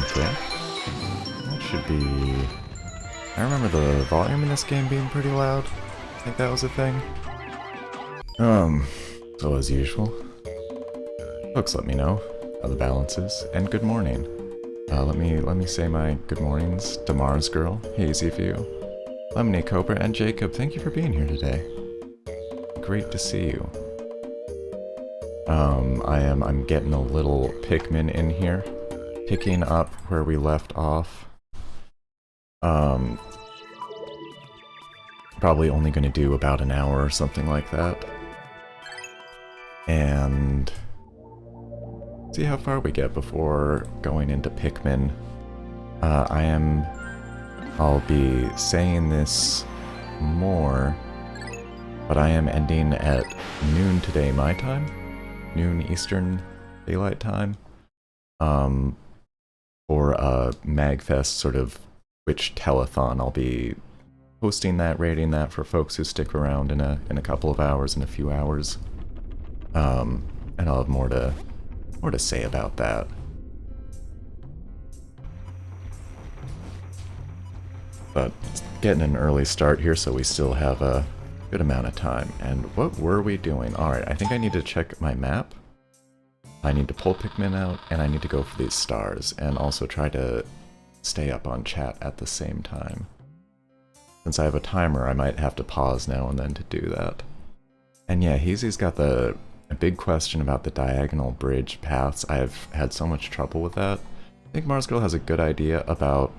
Okay. That should be... I remember the volume in this game being pretty loud. I think that was a thing. So as usual, folks let me know how the balance is, and good morning. Let me say my good mornings to Mars Girl, Hazy View, Lemony Cobra, and Jacob. Thank you for being here today. Great to see you. I'm getting a little Pikmin in here, picking up where we left off. Probably only going to do about an hour or something like that. And see how far we get before going into Pikmin. I'll be saying this more, but I am ending at noon today my time, noon Eastern Daylight Time, for a MagFest sort of Twitch telethon. I'll be hosting that, rating that for folks who stick around in a couple of hours, in a few hours. And I'll have more to say about that. But it's getting an early start here, so we still have a good amount of time. And what were we doing? Alright, I think I need to check my map. I need to pull Pikmin out, and I need to go for these stars, and also try to stay up on chat at the same time. Since I have a timer, I might have to pause now and then to do that. And yeah, Hazy's got a big question about the diagonal bridge paths. I've had so much trouble with that. I think Mars Girl has a good idea about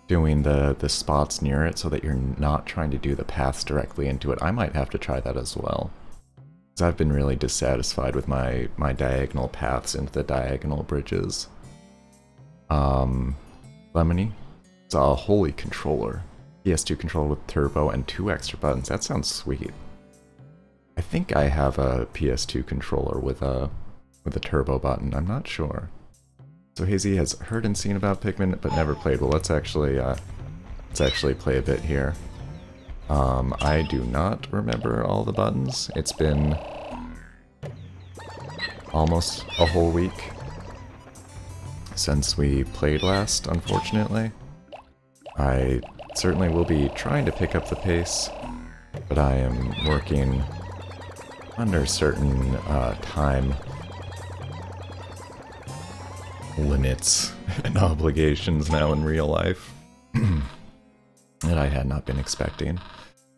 doing the spots near it so that you're not trying to do the paths directly into it. I might have to try that as well, because I've been really dissatisfied with my diagonal paths into the diagonal bridges. Lemony, it's a holy controller. PS2 controller with turbo and 2 extra buttons. That sounds sweet. I think I have a PS2 controller with a turbo button. I'm not sure. So Hazy has heard and seen about Pikmin, but never played. Well, let's actually play a bit here. I do not remember all the buttons. It's been almost a whole week since we played last, unfortunately. I certainly will be trying to pick up the pace, but I am working under certain time limits and obligations now in real life that I had not been expecting.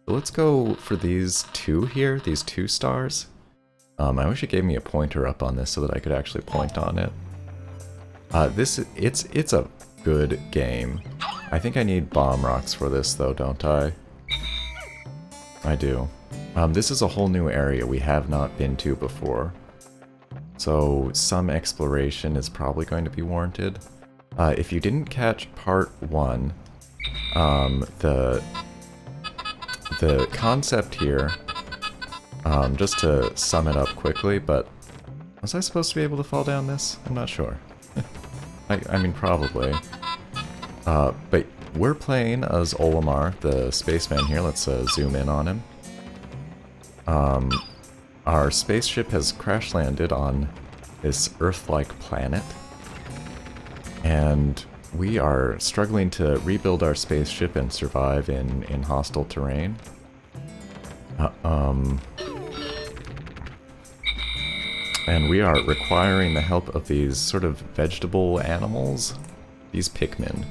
So let's go for these two here, these 2 stars. I wish it gave me a pointer up on this so that I could actually point on it. It's a good game. I think I need bomb rocks for this though, don't I? I do. This is a whole new area we have not been to before, so some exploration is probably going to be warranted. If you didn't catch part 1, the concept here, just to sum it up quickly, but was I supposed to be able to fall down this? I'm not sure. I mean, probably. But we're playing as Olimar, the spaceman here. Let's zoom in on him. Our spaceship has crash-landed on this Earth-like planet, and we are struggling to rebuild our spaceship and survive in hostile terrain. And we are requiring the help of these sort of vegetable animals, these Pikmin.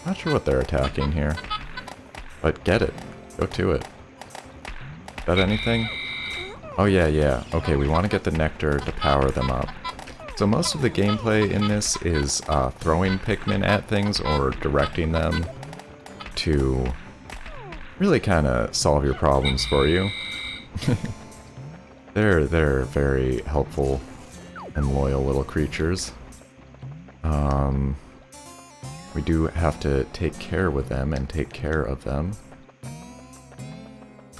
Not sure what they're attacking here, but get it. Go to it. Is that anything? Oh yeah. Okay, we want to get the nectar to power them up. So most of the gameplay in this is throwing Pikmin at things or directing them to really kind of solve your problems for you. They're very helpful and loyal little creatures. We do have to take care with them and take care of them.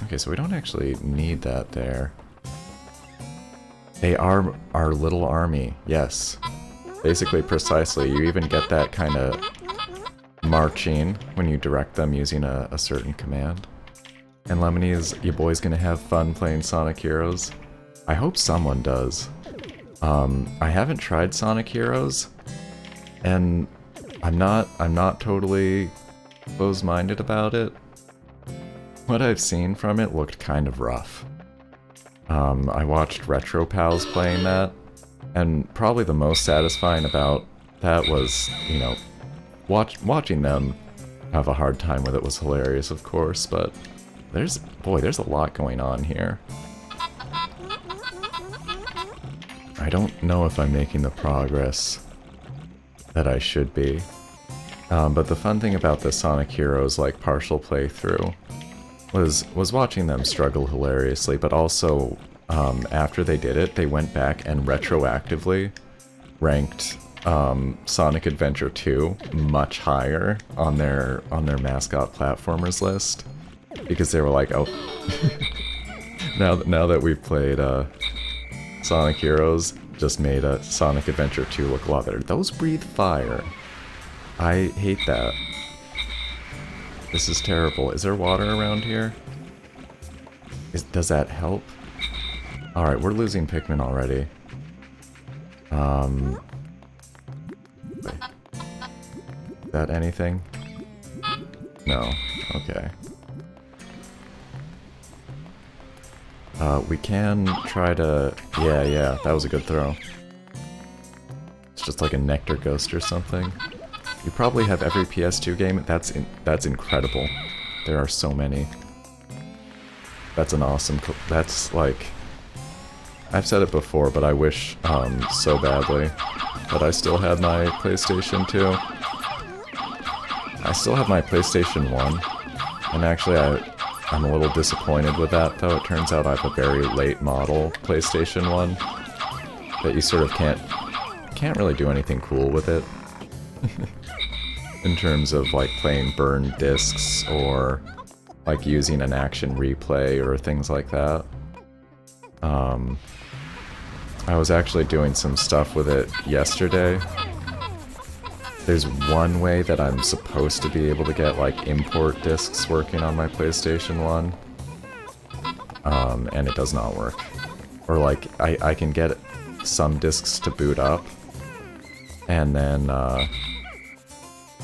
Okay, so we don't actually need that there. They are our little army, yes. Basically, precisely. You even get that kind of marching when you direct them using a certain command. And Lemony, is your boy's gonna have fun playing Sonic Heroes? I hope someone does. I haven't tried Sonic Heroes, and I'm not totally close-minded about it. What I've seen from it looked kind of rough. I watched Retro Pals playing that, and probably the most satisfying about that was, you know, watching them have a hard time with it was hilarious, of course, but there's a lot going on here. I don't know if I'm making the progress that I should be. But the fun thing about the Sonic Heroes, like, partial playthrough was watching them struggle hilariously, but also, after they did it, they went back and retroactively ranked Sonic Adventure 2 much higher on their mascot platformers list, because they were like, oh, now that we've played Sonic Heroes, just made a Sonic Adventure 2 look a lot better. Those breathe fire. I hate that. This is terrible. Is there water around here? Does that help? Alright, we're losing Pikmin already. Is that anything? No. Okay. We can try to... Yeah, that was a good throw. It's just like a Nectar Ghost or something. You probably have every PS2 game. That's incredible. There are so many. That's an awesome... That's like... I've said it before, but I wish so badly that I still had my PlayStation 2. I still have my PlayStation 1, and actually I'm a little disappointed with that, though. It turns out I have a very late model PlayStation 1 that you sort of can't really do anything cool with it. In terms of, like, playing burned discs or, like, using an action replay or things like that. I was actually doing some stuff with it yesterday. There's one way that I'm supposed to be able to get, like, import discs working on my PlayStation 1. And it does not work. Or, like, I can get some discs to boot up, and then,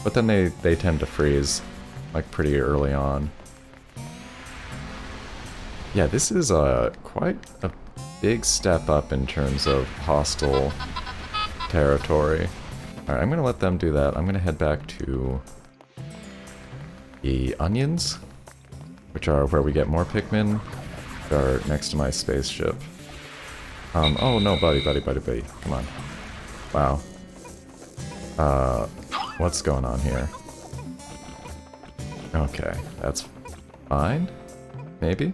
but then they tend to freeze, like, pretty early on. Yeah, this is quite a big step up in terms of hostile territory. Alright, I'm gonna let them do that. I'm gonna head back to the onions, which are where we get more Pikmin. They're next to my spaceship. Oh no, buddy. Come on. Wow. What's going on here? Okay, that's fine? Maybe?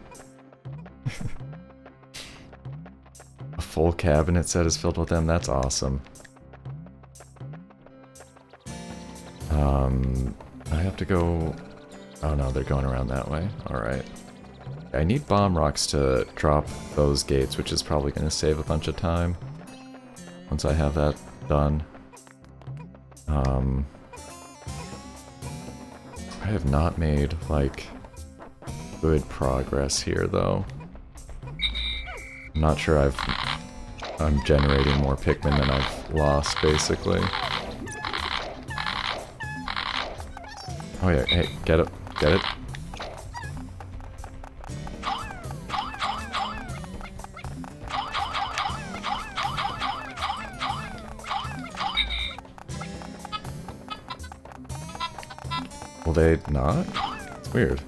A full cabinet set is filled with them, that's awesome. I have to go... Oh no, they're going around that way. Alright. I need bomb rocks to drop those gates, which is probably going to save a bunch of time once I have that done. I have not made, like, good progress here, though. I'm not sure I'm generating more Pikmin than I've lost, basically. Oh yeah, hey, get it, get it. Will they not? It's weird.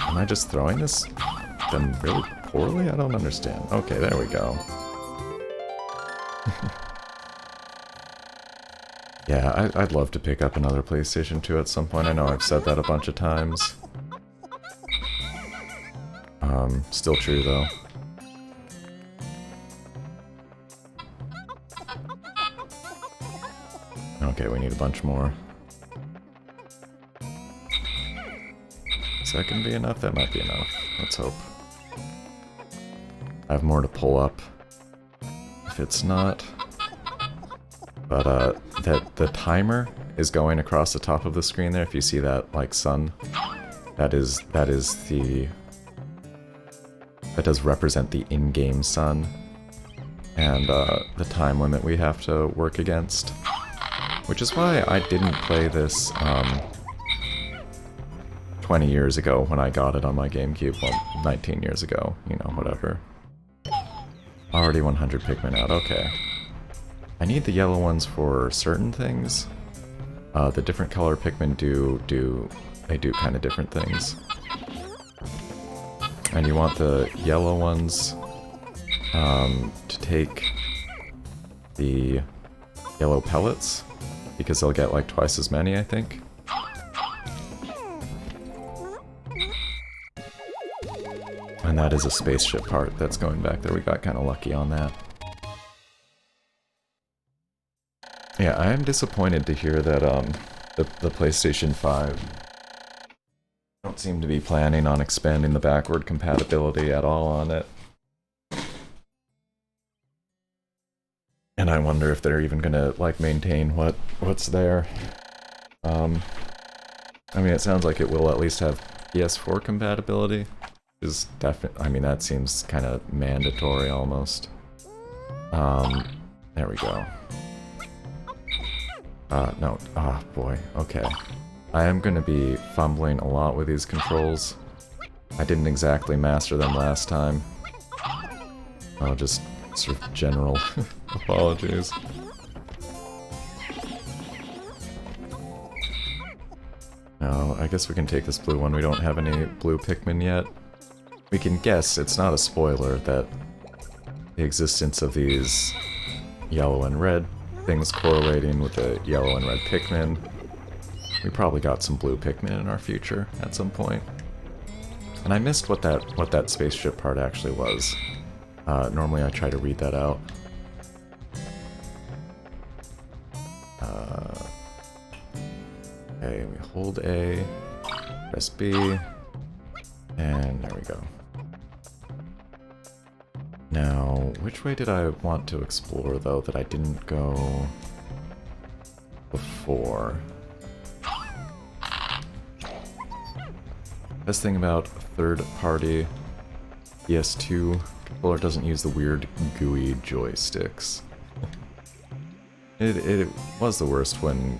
Am I just throwing them really poorly? I don't understand. Okay, there we go. Yeah, I'd love to pick up another PlayStation 2 at some point. I know I've said that a bunch of times. Still true, though. Okay, we need a bunch more. Is that gonna be enough? That might be enough. Let's hope. I have more to pull up. If it's not... But, the timer is going across the top of the screen there. If you see that, like, sun, that is the that does represent the in-game sun and the time limit we have to work against. Which is why I didn't play this 20 years ago when I got it on my GameCube. Well, 19 years ago, you know, whatever. Already 100 Pikmin out, okay. I need the yellow ones for certain things. The different color Pikmin do kind of different things. And you want the yellow ones to take the yellow pellets, because they'll get like twice as many, I think. And that is a spaceship part that's going back there. We got kind of lucky on that. Yeah, I am disappointed to hear that the PlayStation 5 don't seem to be planning on expanding the backward compatibility at all on it. And I wonder if they're even gonna like maintain what's there. I mean, it sounds like it will at least have PS4 compatibility. Is definitely, I mean, that seems kind of mandatory almost. There we go. No, boy, okay. I am gonna be fumbling a lot with these controls. I didn't exactly master them last time. Oh, just sort of general apologies. No, I guess we can take this blue one. We don't have any blue Pikmin yet. We can guess, it's not a spoiler, that the existence of these yellow and red things correlating with the yellow and red Pikmin. We probably got some blue Pikmin in our future at some point. And I missed what that spaceship part actually was. Normally I try to read that out. Okay, we hold A, press B, and there we go. Now, which way did I want to explore, though, that I didn't go before? Best thing about third-party PS2 controller doesn't use the weird gooey joysticks. It was the worst when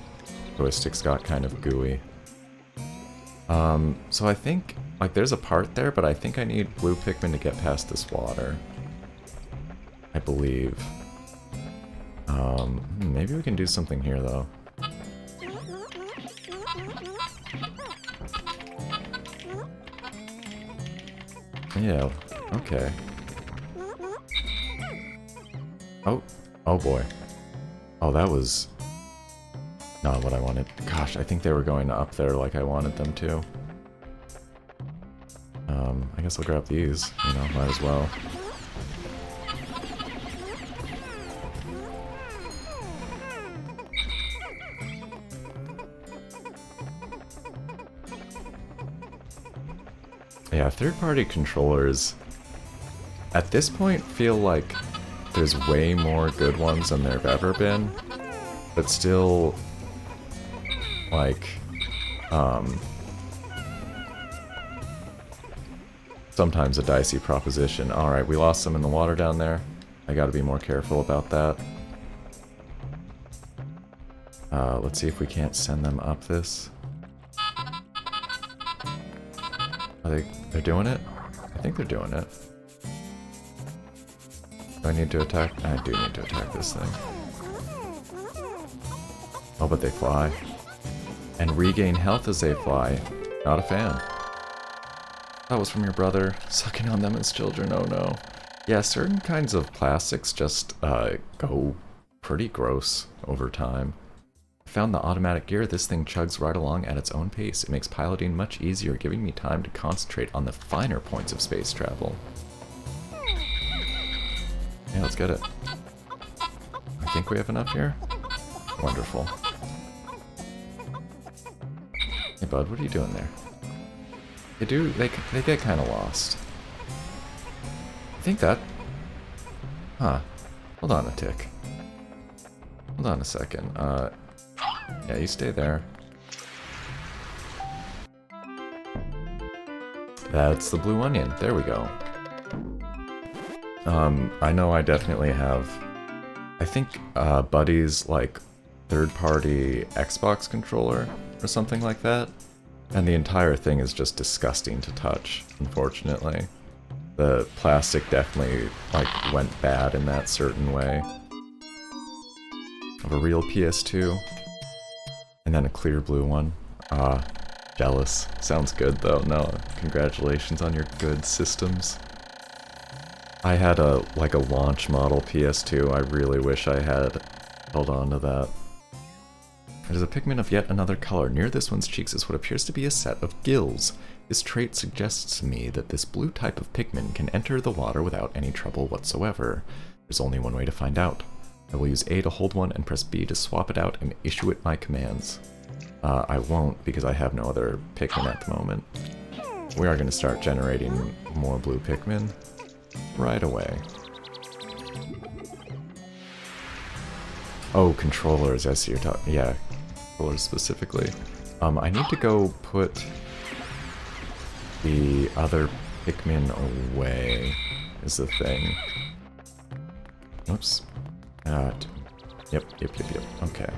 joysticks got kind of gooey. So I think, like, there's a part there, but I think I need blue Pikmin to get past this water. I believe. Maybe we can do something here, though. Yeah, okay. Oh boy. Oh, that was not what I wanted. Gosh, I think they were going up there like I wanted them to. I guess I'll grab these, you know, might as well. Yeah, third-party controllers at this point feel like there's way more good ones than there've ever been, but still, like, sometimes a dicey proposition. Alright, we lost some in the water down there. I gotta be more careful about that. Let's see if we can't send them up this. They're doing it? I think they're doing it. Do I need to attack? I do need to attack this thing. Oh, but they fly. And regain health as they fly. Not a fan. That was from your brother, sucking on them as children, oh no. Yeah, certain kinds of plastics just go pretty gross over time. Found the automatic gear. This thing chugs right along at its own pace. It makes piloting much easier, giving me time to concentrate on the finer points of space travel. Yeah, let's get it. I think we have enough here. Wonderful. Hey bud, what are you doing there? They get kind of lost. I think that... Huh. Hold on a tick. Hold on a second. Yeah, you stay there. That's the blue onion. There we go. I know I definitely have, I think, Buddy's, like, third-party Xbox controller or something like that. And the entire thing is just disgusting to touch, unfortunately. The plastic definitely, like, went bad in that certain way. Of a real PS2. And then a clear blue one. Jealous. Sounds good, though. No, congratulations on your good systems. I had a launch model PS2. I really wish I had held on to that. It is a Pikmin of yet another color. Near this one's cheeks is what appears to be a set of gills. This trait suggests to me that this blue type of Pikmin can enter the water without any trouble whatsoever. There's only one way to find out. I will use A to hold one and press B to swap it out and issue it my commands. I won't because I have no other Pikmin at the moment. We are going to start generating more blue Pikmin right away. Oh, controllers, I see you're talking. Yeah, controllers specifically. I need to go put the other Pikmin away, is the thing. Oops. Yep. Okay.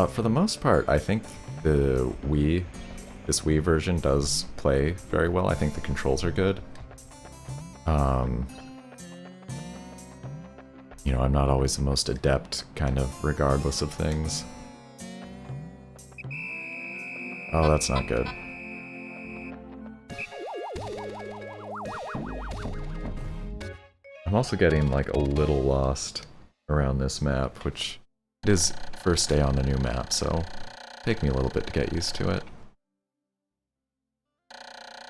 For the most part, I think this Wii version does play very well. I think the controls are good. You know, I'm not always the most adept, kind of, regardless of things. Oh, that's not good. I'm also getting, like, a little lost around this map, which it is first day on the new map, so take me a little bit to get used to it.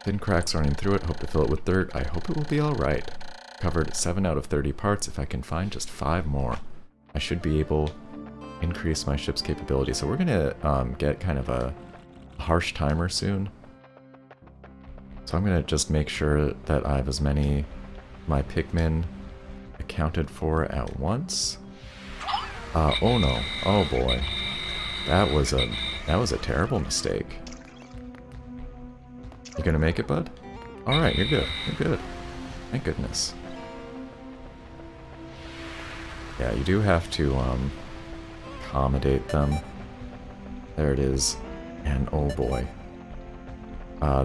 Thin cracks running through it, hope to fill it with dirt. I hope it will be alright. Covered 7 out of 30 parts. If I can find just 5 more, I should be able to increase my ship's capability. So we're gonna get kind of a harsh timer soon. So I'm gonna just make sure that I have as many my Pikmin accounted for at once. Oh no. Oh boy. That was a terrible mistake. You gonna make it, bud? Alright, you're good. You're good. Thank goodness. Yeah, you do have to, accommodate them. There it is. And oh boy.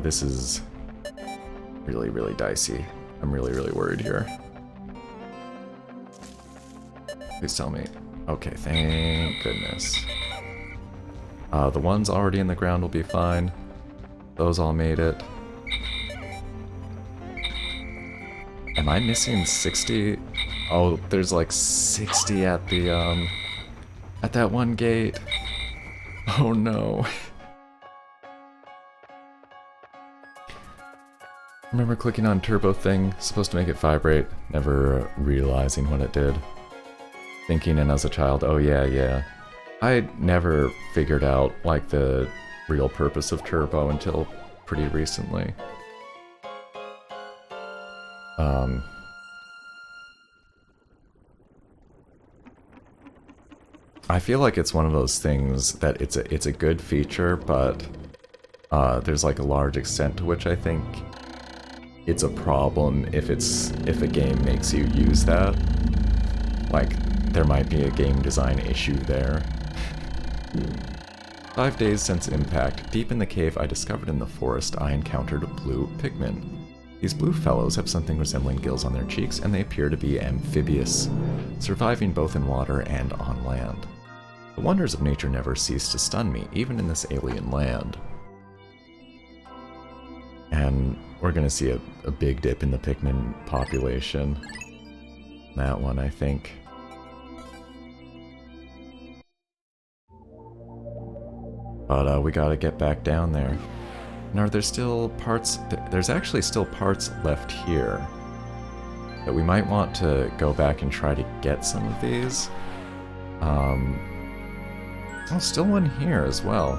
This is really, really dicey. I'm really, really worried here. Please tell me. Okay, thank goodness. The ones already in the ground will be fine. Those all made it. Am I missing 60? Oh, there's like 60 at the, at that one gate. Oh no. Remember clicking on turbo thing, supposed to make it vibrate, never realizing what it did. Thinking and as a child, oh yeah. I never figured out, like, the real purpose of turbo until pretty recently. I feel like it's one of those things that it's a good feature, but there's like a large extent to which I think it's a problem if a game makes you use that. Like, there might be a game design issue there. 5 days since impact. Deep in the cave I discovered in the forest, I encountered blue Pikmin. These blue fellows have something resembling gills on their cheeks, and they appear to be amphibious, surviving both in water and on land. The wonders of nature never cease to stun me, even in this alien land. And we're gonna see a big dip in the Pikmin population. That one, I think. But we gotta get back down there. Now, are there still parts? There's actually still parts left here. But we might want to go back and try to get some of these. Oh, still one here as well.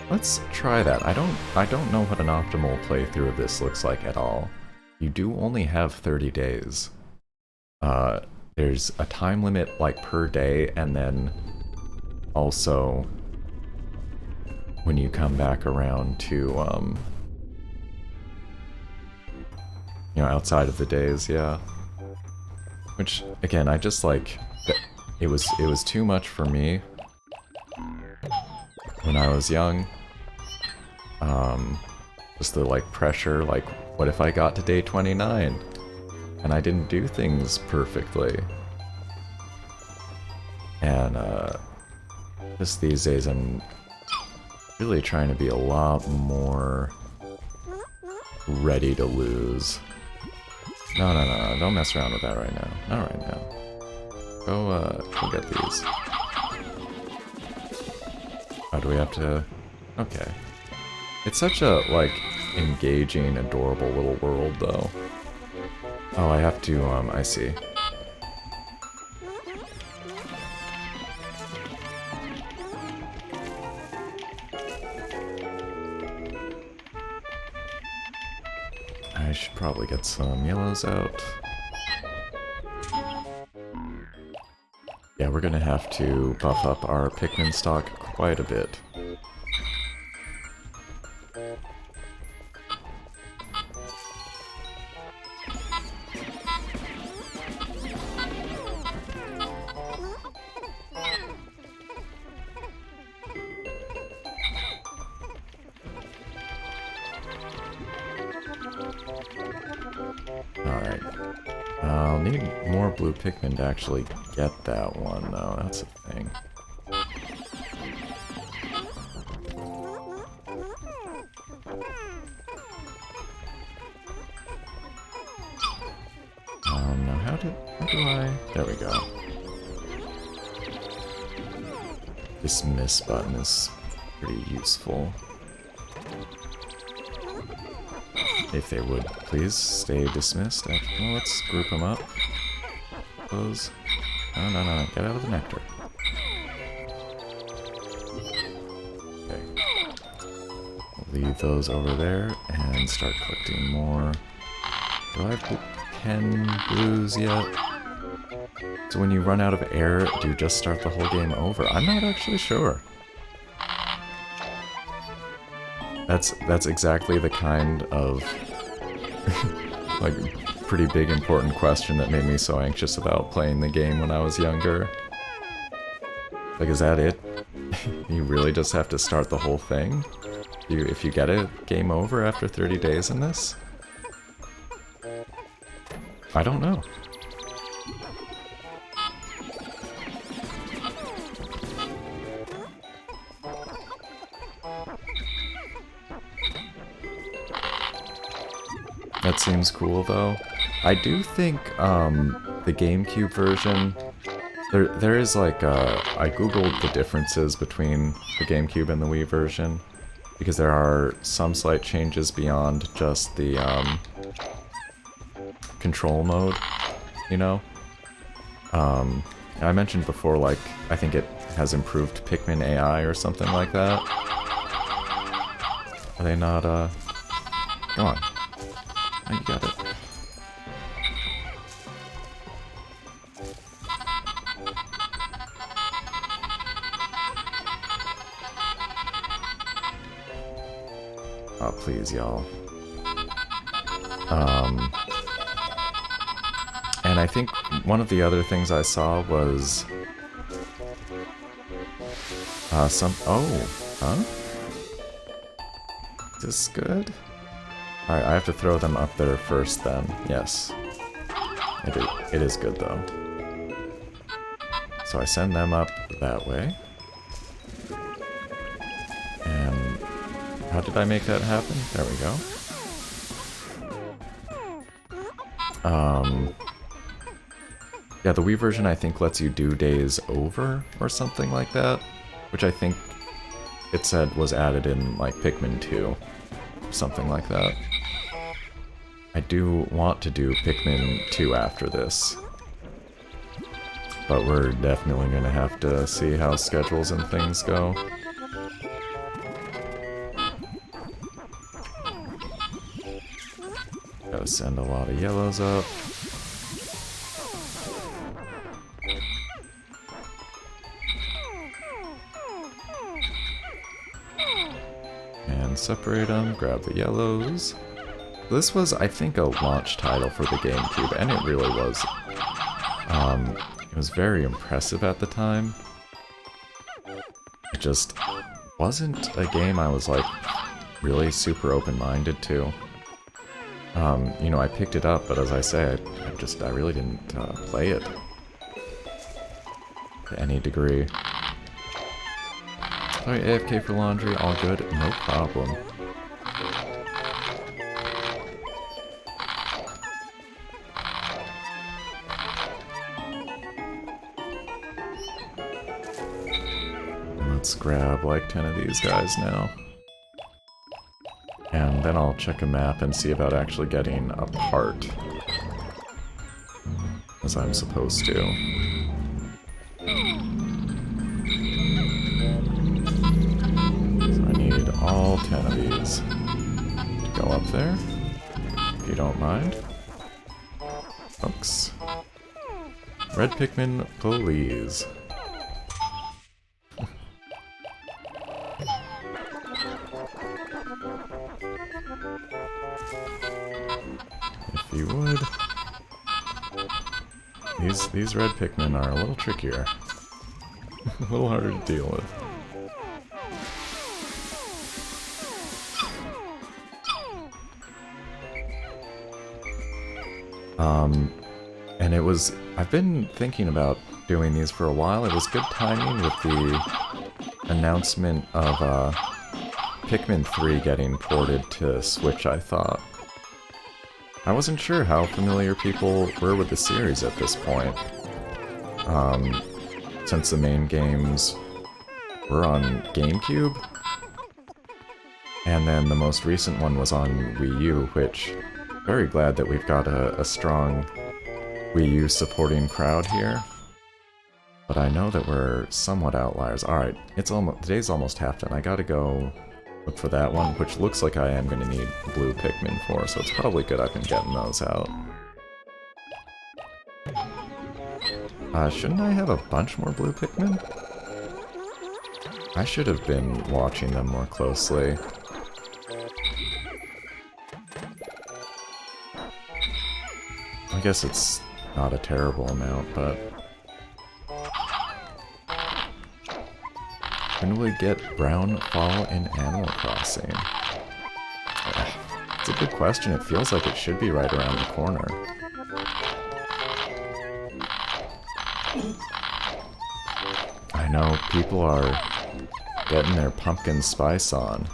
Let's try that. I don't know what an optimal playthrough of this looks like at all. You do only have 30 days. There's a time limit, like, per day, and then also when you come back around to You know, outside of the days, yeah. Which, again, I just like... It was too much for me when I was young. Just the, like, pressure, like, what if I got to day 29 and I didn't do things perfectly? And, just these days I'm really trying to be a lot more ready to lose. No, don't mess around with that right now. Not right now. Go get these. Oh, do we have to... Okay. It's such a, like, engaging, adorable little world, though. Oh, I have to, I see. I should probably get some yellows out. Yeah, we're gonna have to buff up our Pikmin stock quite a bit. Alright. I'll need more blue Pikmin to actually get that one, though. That's a thing. Now how do I... There we go. This miss button is pretty useful. If they would please stay dismissed. Actually, well, let's group them up. Close. No. Get out of the nectar. Okay. We'll leave those over there and start collecting more. Do I have 10 blues yet? So when you run out of air, do you just start the whole game over? I'm not actually sure. That's exactly the kind of like pretty big important question that made me so anxious about playing the game when I was younger. Like, is that it? You really just have to start the whole thing? If you get it, game over after 30 days in this? I don't know. That seems cool, though. I do think, the GameCube version... There is, like, I googled the differences between the GameCube and the Wii version, because there are some slight changes beyond just the, control mode, you know? I mentioned before, like, I think it has improved Pikmin AI or something like that. Are they not, Go on. Oh, you got it. Oh, please, y'all. And I think one of the other things I saw was... Oh, huh? Is this good? Alright, I have to throw them up there first then. Yes. It is good though. So I send them up that way. And how did I make that happen? There we go. Yeah, the Wii version I think lets you do days over or something like that, which I think it said was added in like Pikmin 2, something like that. I do want to do Pikmin 2 after this, but we're definitely going to have to see how schedules and things go. Gotta send a lot of yellows up. And separate them, grab the yellows. This was, I think, a launch title for the GameCube, and it really was. It was very impressive at the time. It just wasn't a game I was, like, really super open-minded to. You know, I picked it up, but as I say, I really didn't play it to any degree. Sorry, AFK for laundry, all good, no problem. Let's grab like 10 of these guys now. And then I'll check a map and see about actually getting a part. As I'm supposed to. So I need all 10 of these to go up there, if you don't mind. Folks. Red Pikmin, please. If you would. These red Pikmin are a little trickier. A little harder to deal with. And it was... I've been thinking about doing these for a while. It was good timing with the announcement of Pikmin 3 getting ported to Switch, I thought. I wasn't sure how familiar people were with the series at this point. Since the main games were on GameCube. And then the most recent one was on Wii U, which... Very glad that we've got a strong Wii U supporting crowd here. But I know that we're somewhat outliers. Alright, today's almost half done. I gotta go look for that one, which looks like I am gonna need blue Pikmin for, so it's probably good I've been getting those out. Shouldn't I have a bunch more blue Pikmin? I should have been watching them more closely. I guess it's not a terrible amount, but... When will we get Brown Fall in Animal Crossing? It's a good question. It feels like it should be right around the corner. I know, people are getting their pumpkin spice on.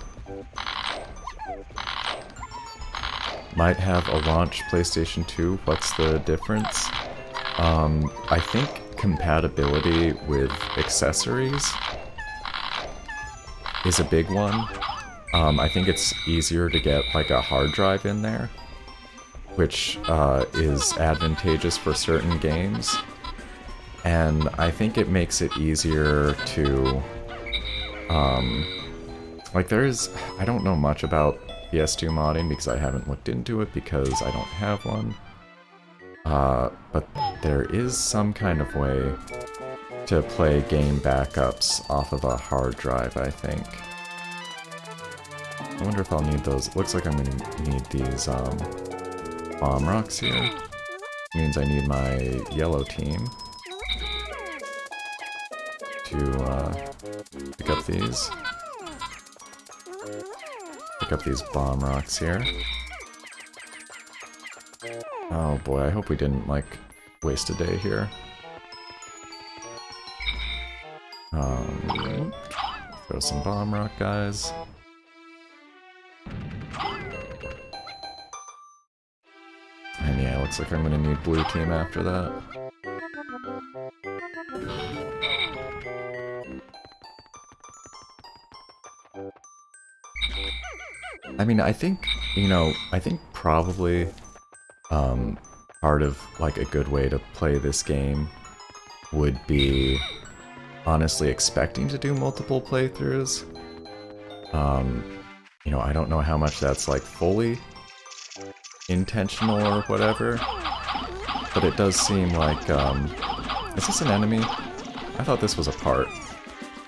Might have a launch PlayStation 2. What's the difference? I think compatibility with accessories is a big one. I think it's easier to get like a hard drive in there, which is advantageous for certain games. And I think it makes it easier to... like there's... I don't know much about PS2 modding because I haven't looked into it because I don't have one. But there is some kind of way to play game backups off of a hard drive, I think. I wonder if I'll need those. It looks like I'm gonna need these bomb rocks here. Means I need my yellow team to pick up these. Pick up these bomb rocks here. Oh boy, I hope we didn't, like, waste a day here. Throw some bomb rock, guys. And yeah, looks like I'm gonna need blue team after that. I mean, I think, you know, I think probably part of, like, a good way to play this game would be honestly expecting to do multiple playthroughs. You know, I don't know how much that's, like, fully intentional or whatever, but it does seem like, is this an enemy? I thought this was a part.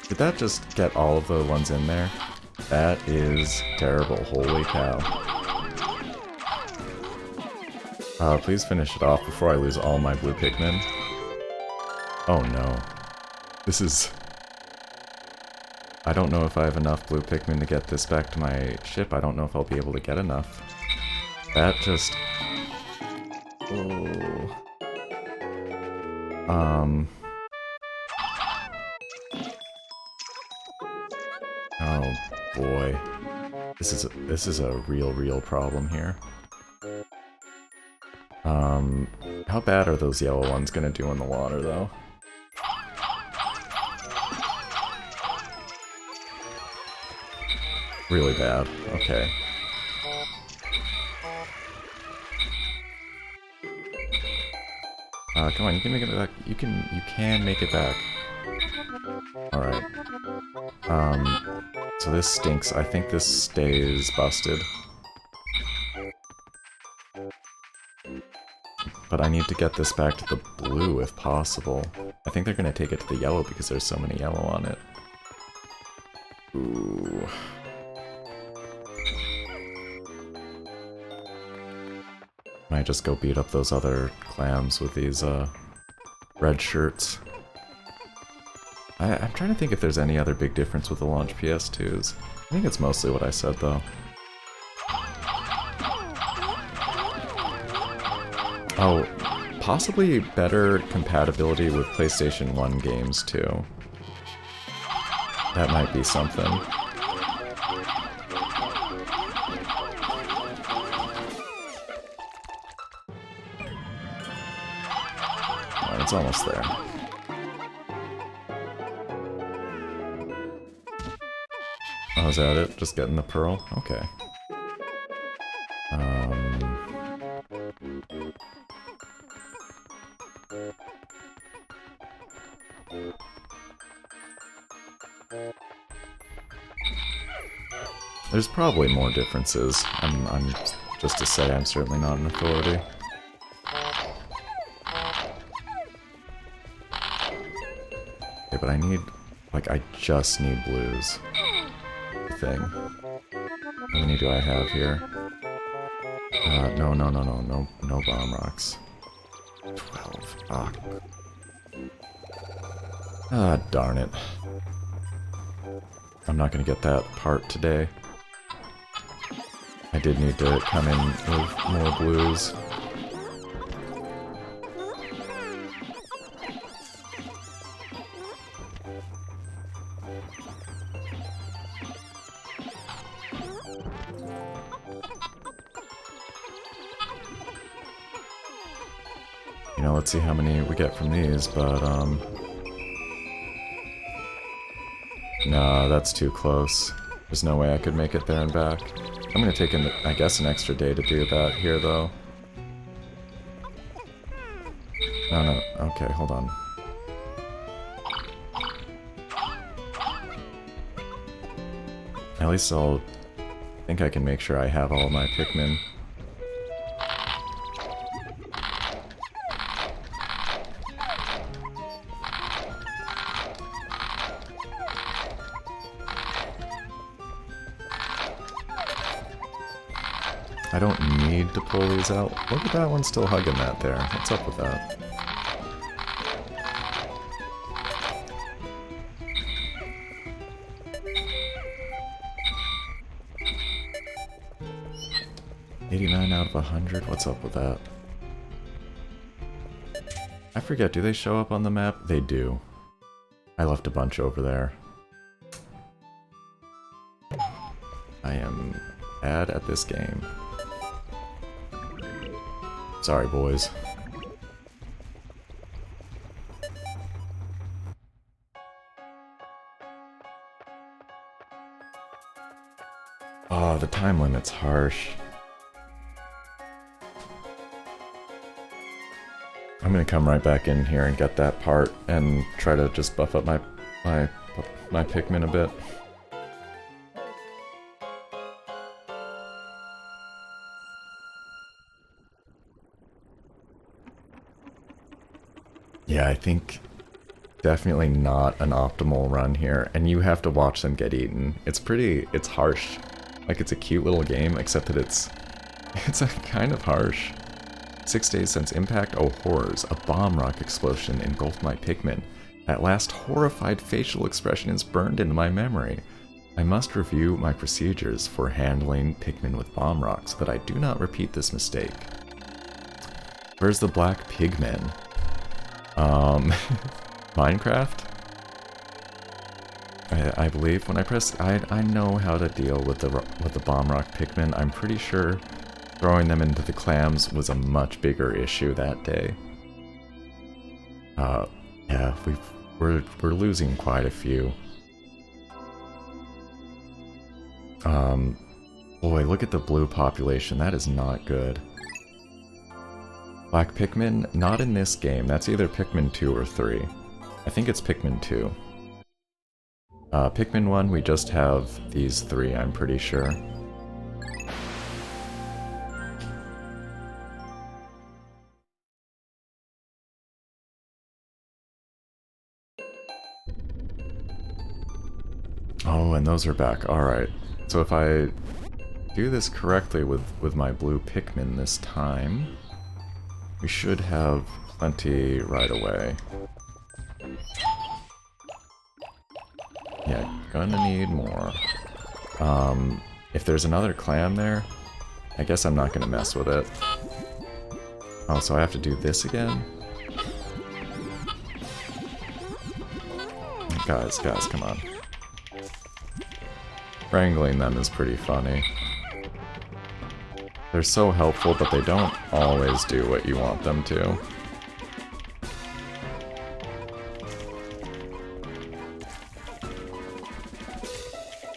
Did that just get all of the ones in there? That is terrible, holy cow. Please finish it off before I lose all my blue Pikmin. Oh no. This is... I don't know if I have enough blue Pikmin to get this back to my ship. I don't know if I'll be able to get enough. That just... Oh... Oh boy. This is a real problem here. How bad are those yellow ones gonna do in the water though? Really bad. Okay. Come on, you can make it back. You can make it back. Alright. So this stinks. I think this stays busted. But I need to get this back to the blue if possible. I think they're gonna take it to the yellow because there's so many yellow on it. Ooh. Might just go beat up those other clams with these, red shirts. I'm trying to think if there's any other big difference with the launch PS2s. I think it's mostly what I said, though. Oh, possibly better compatibility with PlayStation 1 games, too. That might be something. Oh, it's almost there. Oh, is that it? Just getting the pearl? Okay. There's probably more differences. I'm just to say I'm certainly not an authority. Okay, but I need, like, I just need blues. Thing. How many do I have here? No bomb rocks. 12. Ah, darn it. I'm not gonna get that part today. I did need to come in with more blues. You know, let's see how many we get from these, but, nah, that's too close. There's no way I could make it there and back. I'm gonna take, I guess, an extra day to do that here, though. No, okay, hold on. At least I'll think I can make sure I have all of my Pikmin. I don't need to pull these out. Look at that one still hugging that there. What's up with that? $89 out of 100? What's up with that? I forget, do they show up on the map? They do. I left a bunch over there. I am bad at this game. Sorry, boys. Oh, the time limit's harsh. I'm gonna come right back in here and get that part and try to just buff up my Pikmin a bit. Yeah, I think definitely not an optimal run here, and you have to watch them get eaten. It's harsh. Like, it's a cute little game, except that it's a kind of harsh. 6 days since impact? Oh, horrors. A bomb rock explosion engulfed my Pikmin. That last horrified facial expression is burned into my memory. I must review my procedures for handling Pikmin with bomb rocks so that I do not repeat this mistake. Where's the black pigman? Minecraft? I believe when I press... I know how to deal with the bomb rock Pikmin. I'm pretty sure throwing them into the clams was a much bigger issue that day. Yeah, we're losing quite a few. Boy, look at the blue population. That is not good. Black Pikmin, not in this game. That's either Pikmin 2 or 3. I think it's Pikmin 2. Pikmin 1, we just have these 3, I'm pretty sure. Oh, and those are back. Alright. So if I do this correctly with my blue Pikmin this time, we should have plenty right away. Yeah, gonna need more. If there's another clam there, I guess I'm not gonna mess with it. Oh, so I have to do this again? Guys, come on. Wrangling them is pretty funny. They're so helpful, but they don't always do what you want them to.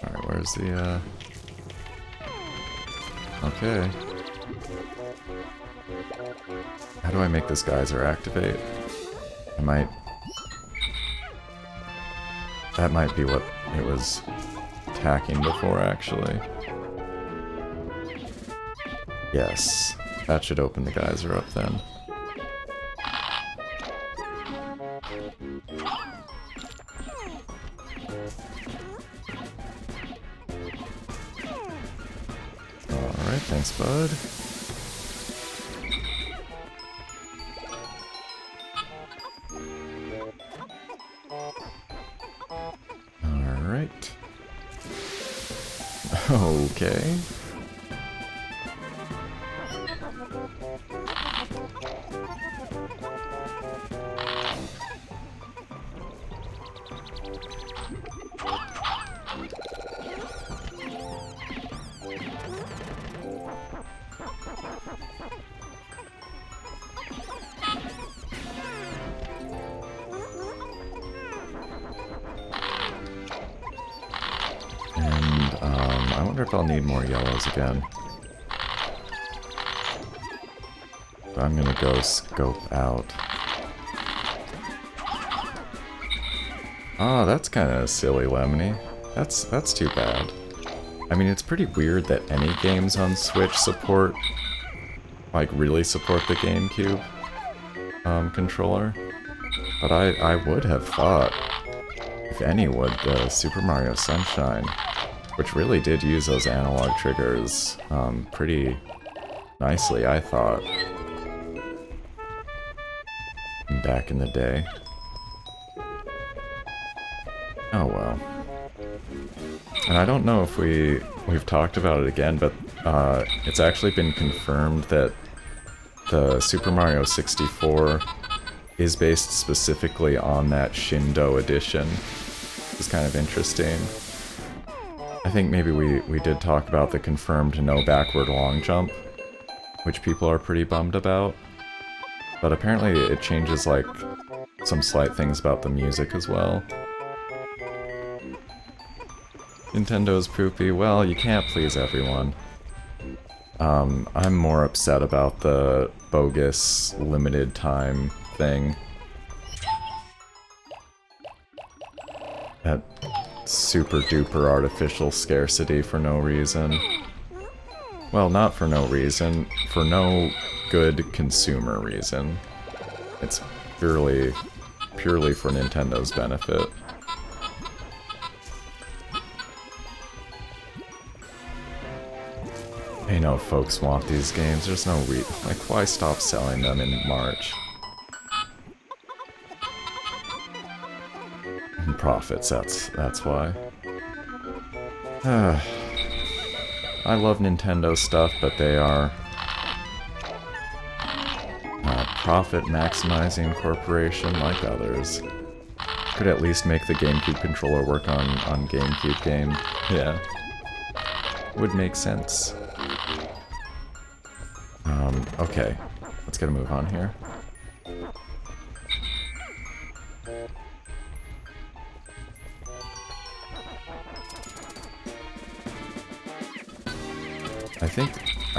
Alright, where's the, Okay. How do I make this geyser activate? I might... That might be what it was attacking before, actually. Yes, that should open the geyser up then. Alright, thanks, bud. Alright. Okay. I wonder if I'll need more yellows again. So I'm gonna go scope out. Oh, that's kind of silly, Lemony. That's too bad. I mean, it's pretty weird that any games on Switch support, like, really support the GameCube controller. But I would have thought, if any would, the Super Mario Sunshine, which really did use those analog triggers pretty nicely, I thought, back in the day. Oh well. And I don't know if we've talked about it again, but it's actually been confirmed that the Super Mario 64 is based specifically on that Shindo edition. It's kind of interesting. I think maybe we did talk about the confirmed no backward long jump, which people are pretty bummed about. But apparently it changes, like, some slight things about the music as well. Nintendo's poopy. Well, you can't please everyone. I'm more upset about the bogus limited time thing. That super duper artificial scarcity for no reason. Well, not for no reason, for no good consumer reason. It's purely for Nintendo's benefit. I know folks want these games. There's no like, why stop selling them in March? And profits, that's why. I love Nintendo stuff, but they are a profit-maximizing corporation like others. Could at least make the GameCube controller work on GameCube game. Yeah. Would make sense. Okay. Let's get a move on here. I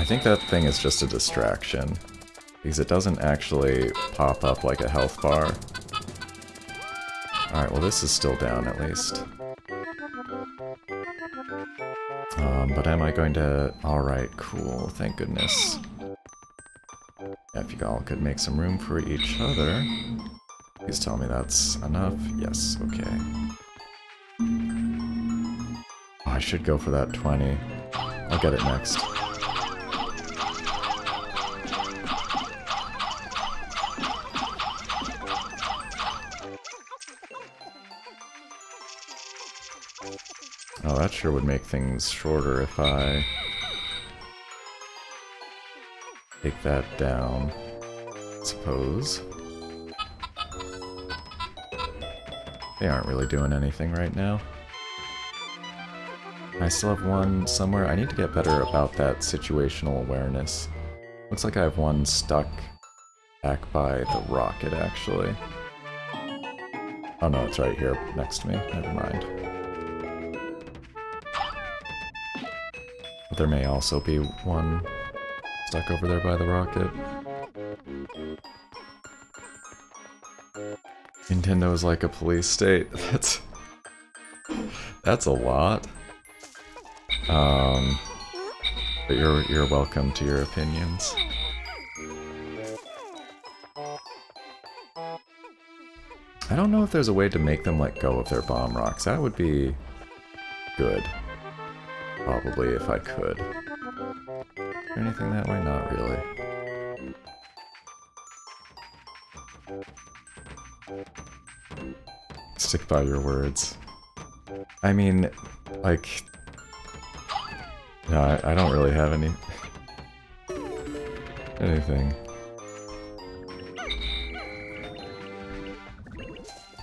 think that thing is just a distraction. Because it doesn't actually pop up like a health bar. Alright, well this is still down at least. But am I going to... Alright, cool, thank goodness. Yeah, if you all could make some room for each other. Please tell me that's enough. Yes, okay. Oh, I should go for that 20. I'll get it next. Oh, that sure would make things shorter if I take that down, I suppose. They aren't really doing anything right now. I still have one somewhere. I need to get better about that situational awareness. Looks like I have one stuck back by the rocket, actually. Oh no, it's right here next to me. Never mind. But there may also be one stuck over there by the rocket. Nintendo is like a police state. That's a lot. But you're welcome to your opinions. I don't know if there's a way to make them let go of their bomb rocks. That would be good. Probably, if I could. Is there anything that way? Not really. Stick by your words. I mean, like... No, I don't really have any... anything.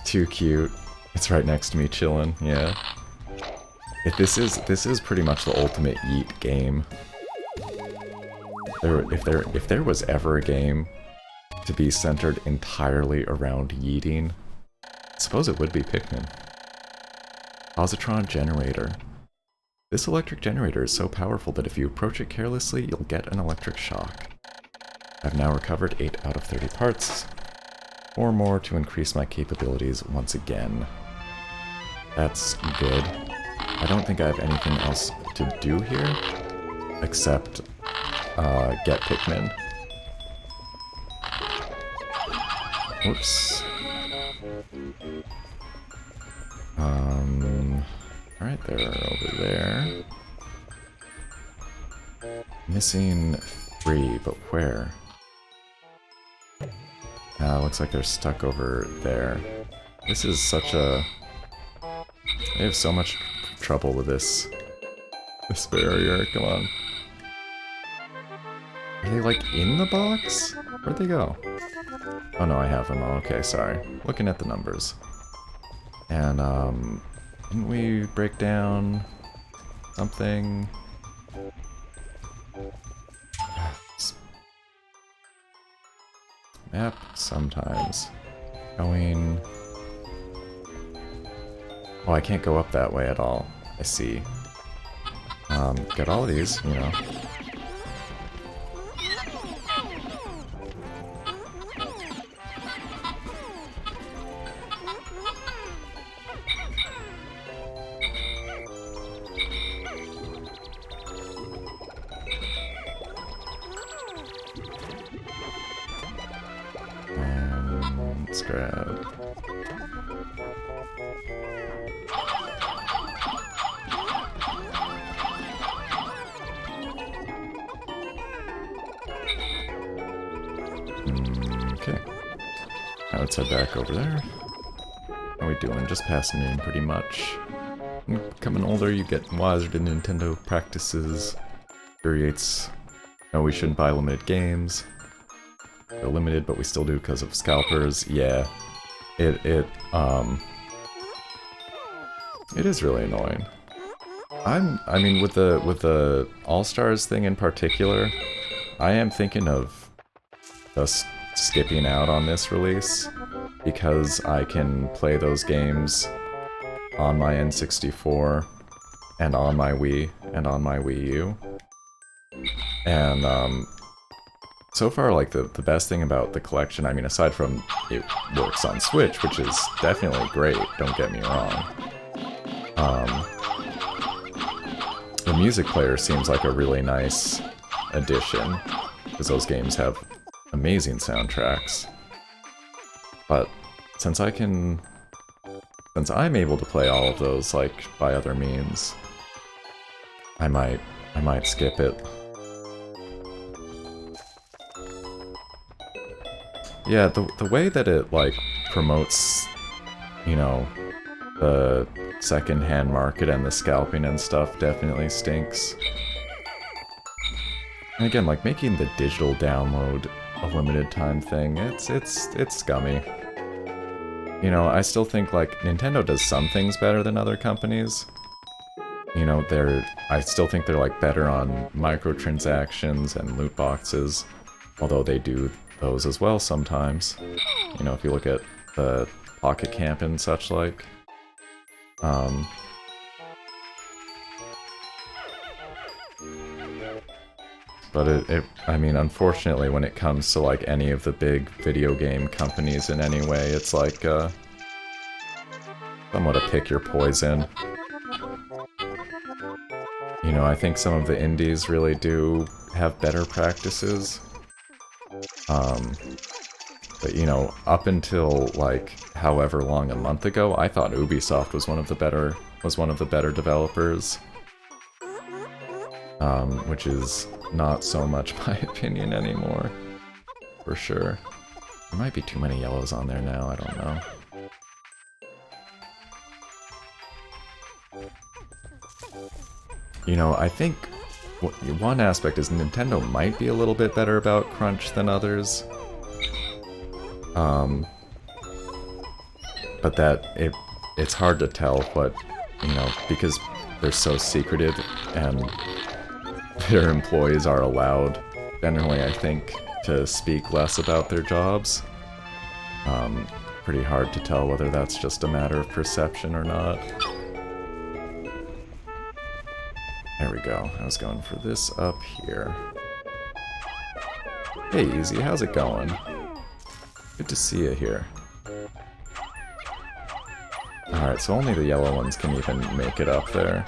Too cute. It's right next to me chilling, yeah. This is pretty much the ultimate yeet game. If there was ever a game to be centered entirely around yeeting, I suppose it would be Pikmin. Positron generator. This electric generator is so powerful that if you approach it carelessly, you'll get an electric shock. I've now recovered 8 out of 30 parts. 4 more to increase my capabilities once again. That's good. I don't think I have anything else to do here, except get Pikmin. Whoops. Alright, they're over there. Missing 3, but where? Looks like they're stuck over there. This is such a... I have so much trouble with this barrier, come on. Are they like in the box? Where'd they go? Oh no, I have them. Oh, okay, sorry. Looking at the numbers. And, didn't we break down something? Map sometimes. Going... Oh, I can't go up that way at all. I see. Get all of these, you know. And let's grab... Okay. Now let's head back over there. How are we doing? Just passing in pretty much. Becoming older, you get wiser to Nintendo practices. Infuriates. No, we shouldn't buy limited games. They're limited, but we still do because of scalpers. Yeah. It is really annoying. I mean, with the All-Stars thing in particular, I am thinking of just skipping out on this release because I can play those games on my N64 and on my Wii and on my Wii U. And so far, like, the best thing about the collection, I mean, aside from it works on Switch, which is definitely great, don't get me wrong. The music player seems like a really nice addition, because those games have amazing soundtracks. But since I'm able to play all of those, like, by other means, I might skip it. Yeah, the way that it, like, promotes, you know, the second-hand market and the scalping and stuff definitely stinks. And again, like, making the digital download a limited time thing, it's scummy. You know, I still think, like, Nintendo does some things better than other companies. You know, I still think they're, like, better on microtransactions and loot boxes, although they do those as well sometimes. You know, if you look at the Pocket Camp and such like. But I mean, unfortunately, when it comes to, like, any of the big video game companies in any way, it's like, somewhat a pick your poison. You know, I think some of the indies really do have better practices. But, you know, up until, like, however long a month ago, I thought Ubisoft was one of the better developers. Which is not so much my opinion anymore, for sure. There might be too many yellows on there now, I don't know. You know, I think one aspect is Nintendo might be a little bit better about crunch than others. But that, it's hard to tell what, you know, because they're so secretive and their employees are allowed, generally, I think, to speak less about their jobs. Pretty hard to tell whether that's just a matter of perception or not. There we go. I was going for this up here. Hey, Easy, how's it going? Good to see you here. Alright, so only the yellow ones can even make it up there,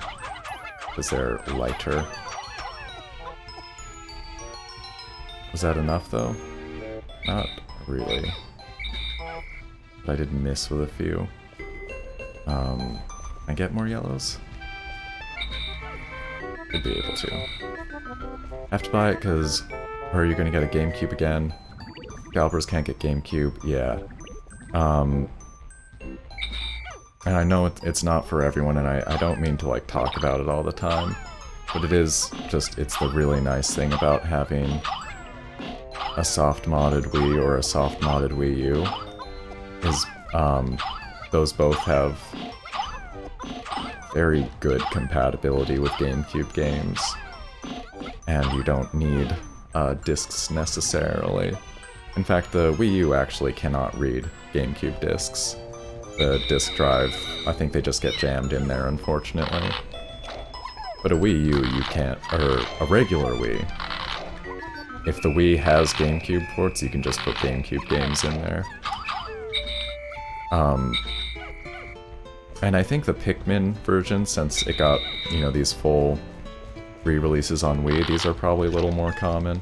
because they're lighter. Was that enough, though? Not really. But I did miss with a few. Can I get more yellows? Could be able to. Have to buy it because, or are you going to get a GameCube again? Scalpers can't get GameCube, yeah. And I know it's not for everyone, and I don't mean to, like, talk about it all the time, but it is just, it's the really nice thing about having a soft-modded Wii or a soft-modded Wii U, is, those both have very good compatibility with GameCube games, and you don't need discs necessarily. In fact, the Wii U actually cannot read GameCube discs. The disk drive, I think they just get jammed in there, unfortunately. But a Wii U, you can't, or a regular Wii. If the Wii has GameCube ports, you can just put GameCube games in there. And I think the Pikmin version, since it got, you know, these full re-releases on Wii, these are probably a little more common.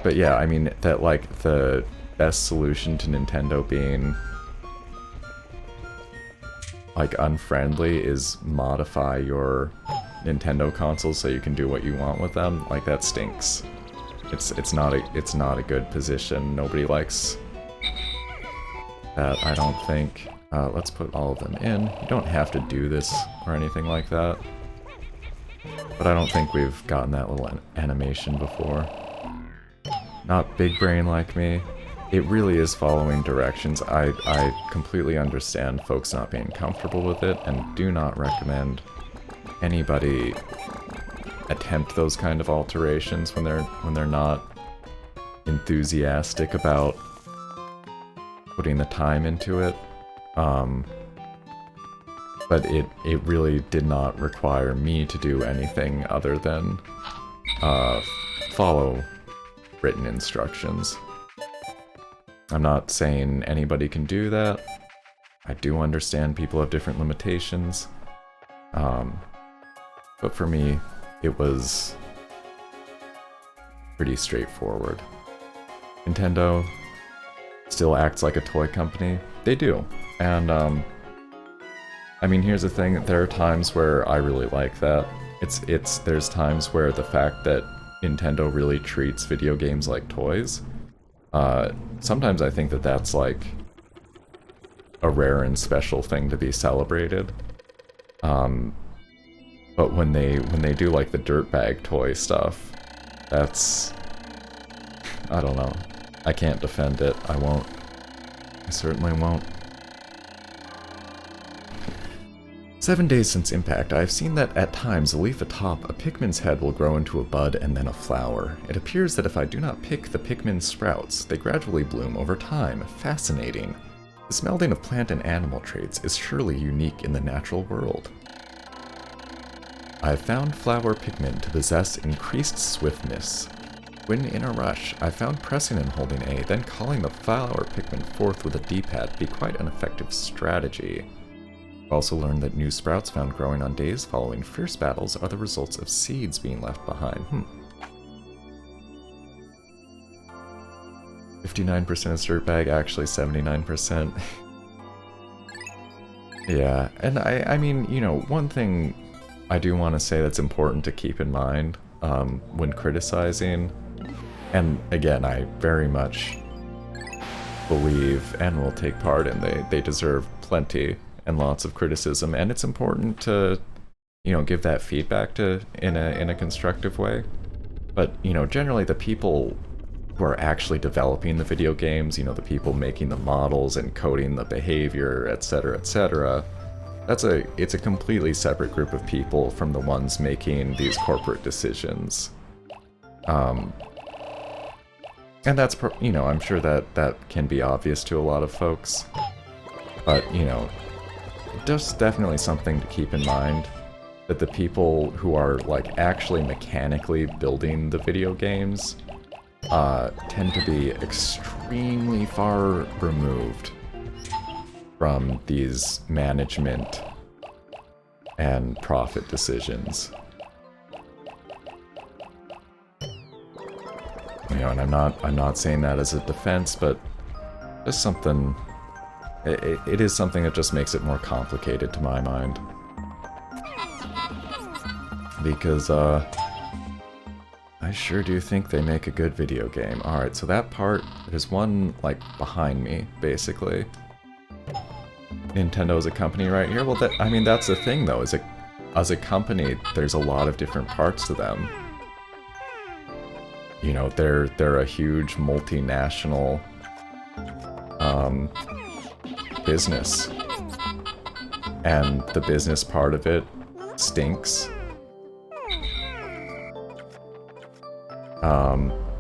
But yeah, I mean, that, like, the best solution to Nintendo being, like, unfriendly is modify your Nintendo consoles so you can do what you want with them. Like, that stinks. It's not a good position. Nobody likes that, I don't think. Let's put all of them in. You don't have to do this or anything like that. But I don't think we've gotten that little animation before. Not big brain like me. It really is following directions. I completely understand folks not being comfortable with it, and do not recommend anybody attempt those kind of alterations when they're not enthusiastic about putting the time into it. But it really did not require me to do anything other than follow written instructions. I'm not saying anybody can do that. I do understand people have different limitations. But for me, it was pretty straightforward. Nintendo still acts like a toy company. They do. And, I mean, here's the thing, there are times where I really like that. There's times where the fact that Nintendo really treats video games like toys, sometimes I think that that's like a rare and special thing to be celebrated. But when they do like the dirtbag toy stuff, that's, I don't know. I can't defend it. I won't. I certainly won't. 7 days since impact, I have seen that at times a leaf atop a Pikmin's head will grow into a bud and then a flower. It appears that if I do not pick the Pikmin sprouts, they gradually bloom over time. Fascinating. This melding of plant and animal traits is surely unique in the natural world. I have found flower Pikmin to possess increased swiftness. When in a rush, I found pressing and holding A, then calling the flower Pikmin forth with a D-pad to be quite an effective strategy. I've also learned that new sprouts found growing on days following fierce battles are the results of seeds being left behind. 59% is dirtbag, actually 79%. Yeah, and I mean, you know, one thing I do want to say that's important to keep in mind when criticizing, and again, I very much believe and will take part in they deserve plenty and lots of criticism, and it's important to, you know, give that feedback in a constructive way. But, you know, generally the people who are actually developing the video games, you know, the people making the models and coding the behavior, etc., etc., it's a completely separate group of people from the ones making these corporate decisions. And that's, you know, I'm sure that can be obvious to a lot of folks. But, you know, just definitely something to keep in mind, that the people who are, like, actually mechanically building the video games tend to be extremely far removed from these management and profit decisions. You know, and I'm not saying that as a defense, but just something. It is something that just makes it more complicated to my mind. Because, I sure do think they make a good video game. Alright, so that part, there's one, like, behind me, basically. Nintendo is a company right here. Well, I mean, that's the thing, though, as a company, there's a lot of different parts to them. You know, they're a huge multinational, business. And the business part of it stinks.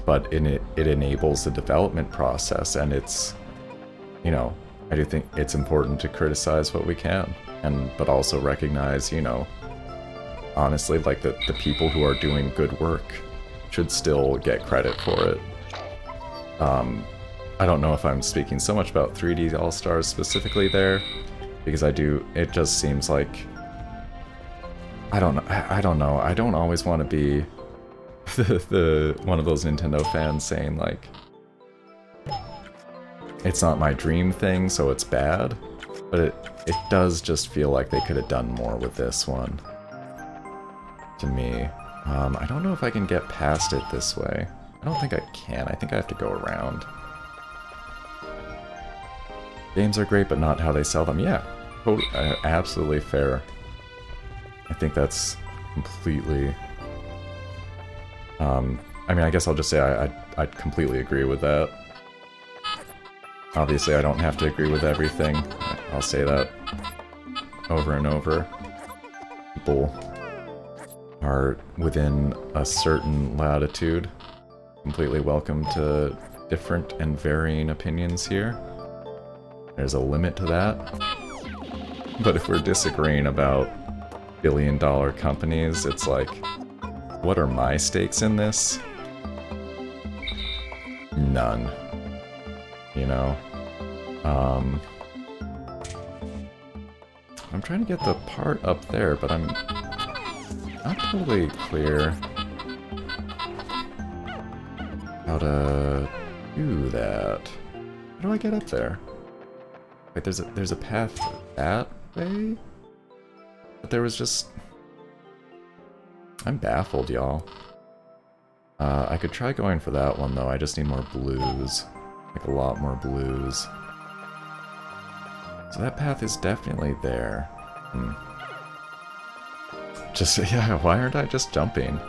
But it enables the development process, and it's, you know, I do think it's important to criticize what we can, but also recognize, you know, honestly, like, the people who are doing good work should still get credit for it. I don't know if I'm speaking so much about 3D All-Stars specifically there, because it just seems like, I don't know, I don't always want to be the one of those Nintendo fans saying, like, it's not my dream thing, so it's bad, but it does just feel like they could have done more with this one, to me. I don't know if I can get past it this way. I don't think I can. I think I have to go around. Games are great, but not how they sell them. Yeah, absolutely fair. I think that's completely... I mean, I guess I'll just say I completely agree with that. Obviously, I don't have to agree with everything. I'll say that over and over. People are within a certain latitude. Completely welcome to different and varying opinions here. There's a limit to that. But if we're disagreeing about billion-dollar companies, it's like, what are my stakes in this? None. You know? I'm trying to get the part up there, but I'm not totally clear how to do that. How do I get up there? Wait, there's a path that way? But there was just... I'm baffled, y'all. I could try going for that one, though. I just need more blues. Like, a lot more blues. So that path is definitely there. Just, yeah, why aren't I just jumping?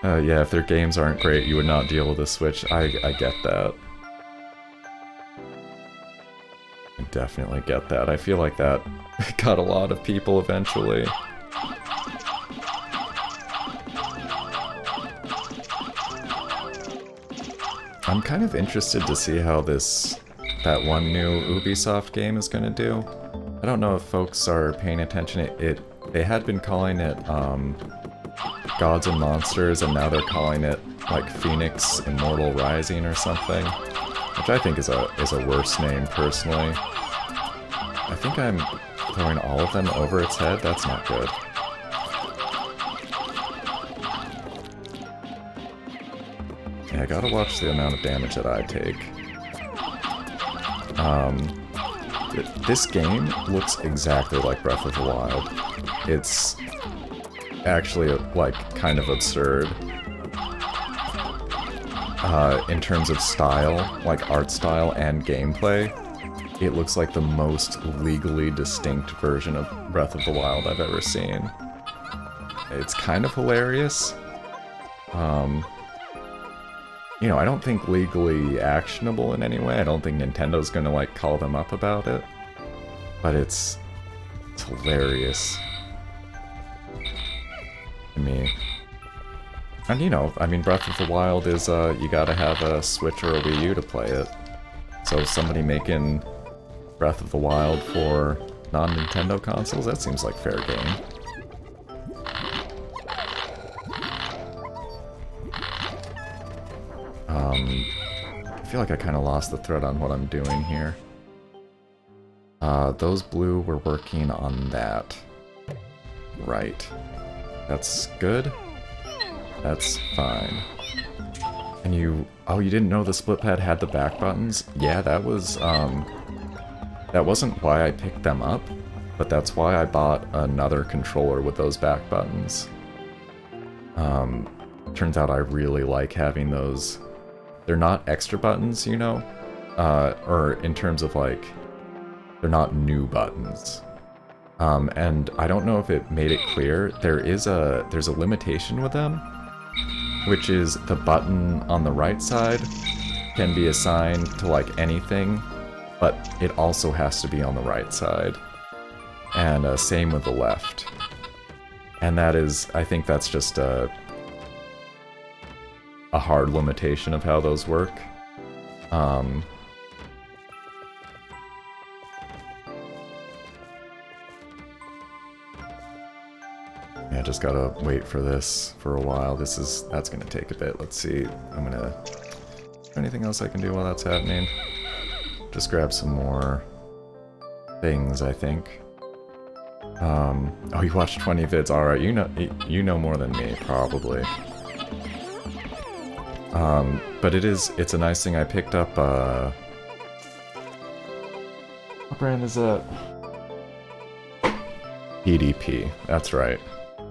Yeah, if their games aren't great, you would not deal with a Switch. I get that. I definitely get that. I feel like that got a lot of people eventually. I'm kind of interested to see how that one new Ubisoft game is gonna do. I don't know if folks are paying attention. They had been calling it Gods and Monsters, and now they're calling it like Phoenix Immortal Rising or something, which I think is a worse name personally. I think I'm throwing all of them over its head. That's not good. Yeah, I gotta watch the amount of damage that I take. This game looks exactly like Breath of the Wild. It's actually, like, kind of absurd. In terms of style, like art style and gameplay, it looks like the most legally distinct version of Breath of the Wild I've ever seen. It's kind of hilarious. You know, I don't think legally actionable in any way. I don't think Nintendo's gonna, like, call them up about it. But it's hilarious to me. And, you know, I mean, Breath of the Wild is, you gotta have a Switch or a Wii U to play it. So somebody making Breath of the Wild for non-Nintendo consoles, that seems like fair game. I feel like I kind of lost the thread on what I'm doing here. Those blue were working on that. Right. That's good. That's fine. And you... Oh, you didn't know the split pad had the back buttons? Yeah, that was, that wasn't why I picked them up, but that's why I bought another controller with those back buttons. Turns out I really like having those. They're not extra buttons, you know? Or in terms of, like, they're not new buttons. And I don't know if it made it clear, there's a limitation with them, which is the button on the right side can be assigned to, like, anything, but it also has to be on the right side. And same with the left. And that is, I think that's just a hard limitation of how those work. Yeah, just gotta wait for this for a while. That's gonna take a bit. Let's see. I'm gonna... Anything else I can do while that's happening? Just grab some more things, I think. Oh, you watched 20 vids. Alright, you know more than me, probably. But it's a nice thing. I picked up, what brand is that? EDP, that's right.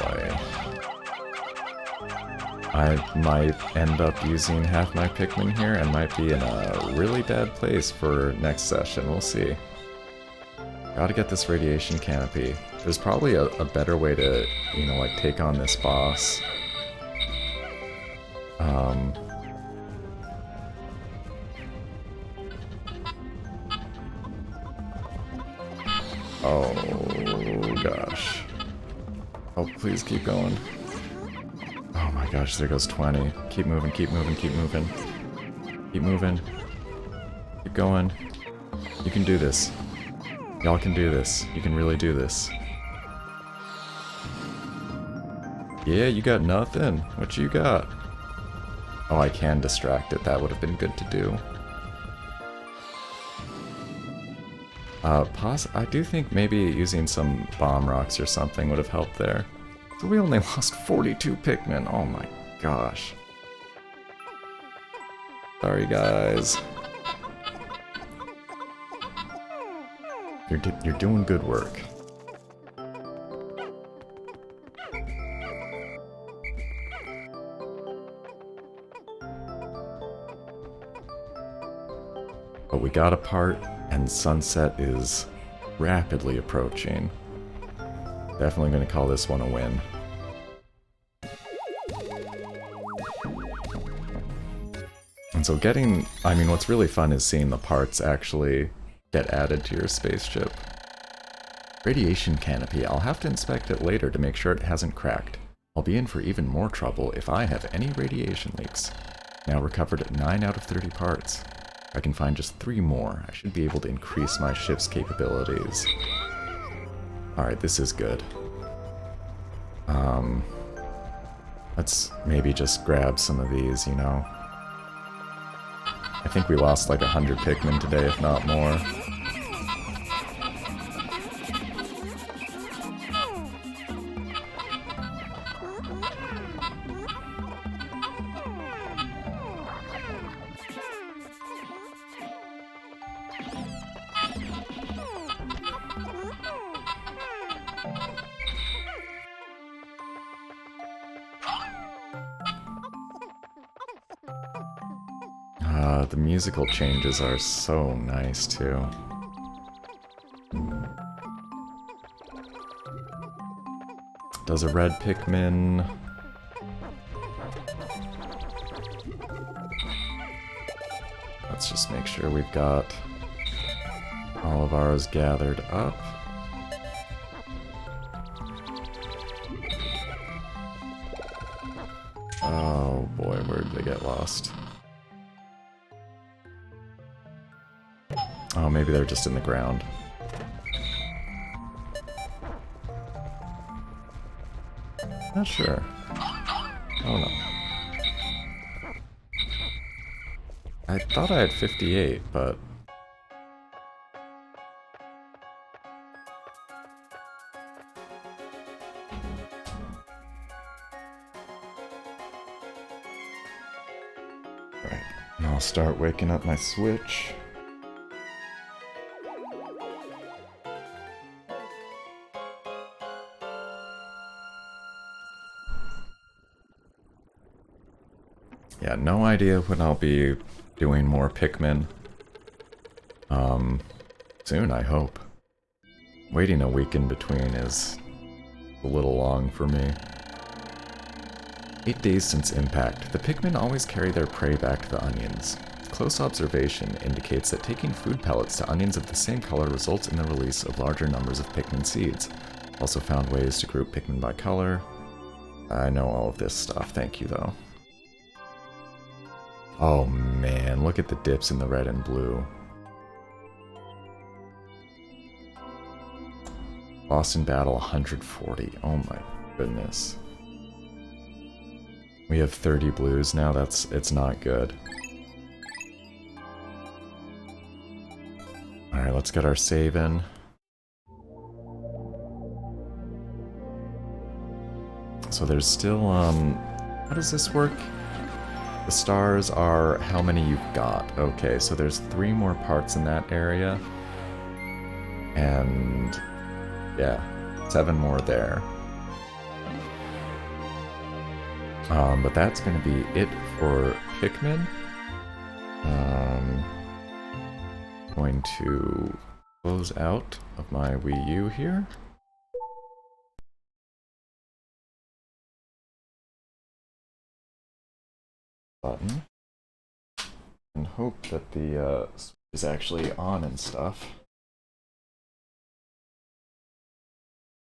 boy. I might end up using half my Pikmin here and might be in a really bad place for next session. We'll see. Gotta get this radiation canopy. There's probably a better way to, you know, like take on this boss. Oh gosh. Oh, please keep going. Oh my gosh, there goes 20. Keep moving, keep moving, keep moving. Keep moving. Keep going. You can do this. Y'all can do this. You can really do this. Yeah, you got nothing. What you got? Oh, I can distract it. That would have been good to do. I do think maybe using some bomb rocks or something would have helped there. So we only lost 42 Pikmin. Oh my gosh. Sorry, guys. You're doing good work. But we got a part, and sunset is rapidly approaching. Definitely going to call this one a win. And so I mean, what's really fun is seeing the parts actually get added to your spaceship. Radiation canopy. I'll have to inspect it later to make sure it hasn't cracked. I'll be in for even more trouble if I have any radiation leaks. Now recovered at 9 out of 30 parts. If I can find just 3 more, I should be able to increase my ship's capabilities. Alright, this is good. Let's maybe just grab some of these, you know. I think we lost like 100 Pikmin today, if not more. The musical changes are so nice, too. Does a red Pikmin... Let's just make sure we've got all of ours gathered up. Oh boy, where did they get lost? Oh, maybe they're just in the ground. Not sure. Oh no. I thought I had 58, but... Right, and I'll start waking up my Switch. Yeah, no idea when I'll be doing more Pikmin. Soon, I hope. Waiting a week in between is a little long for me. 8 days since impact. The Pikmin always carry their prey back to the onions. Close observation indicates that taking food pellets to onions of the same color results in the release of larger numbers of Pikmin seeds. Also found ways to group Pikmin by color. I know all of this stuff, thank you though. Oh man, look at the dips in the red and blue. Boston Battle 140. Oh my goodness. We have 30 blues now, it's not good. Alright, let's get our save in. So there's still, how does this work? The stars are how many you've got. Okay, so there's 3 more parts in that area. And yeah, 7 more there. But that's going to be it for Pikmin. Going to close out of my Wii U here. Button. And hope that the switch is actually on and stuff.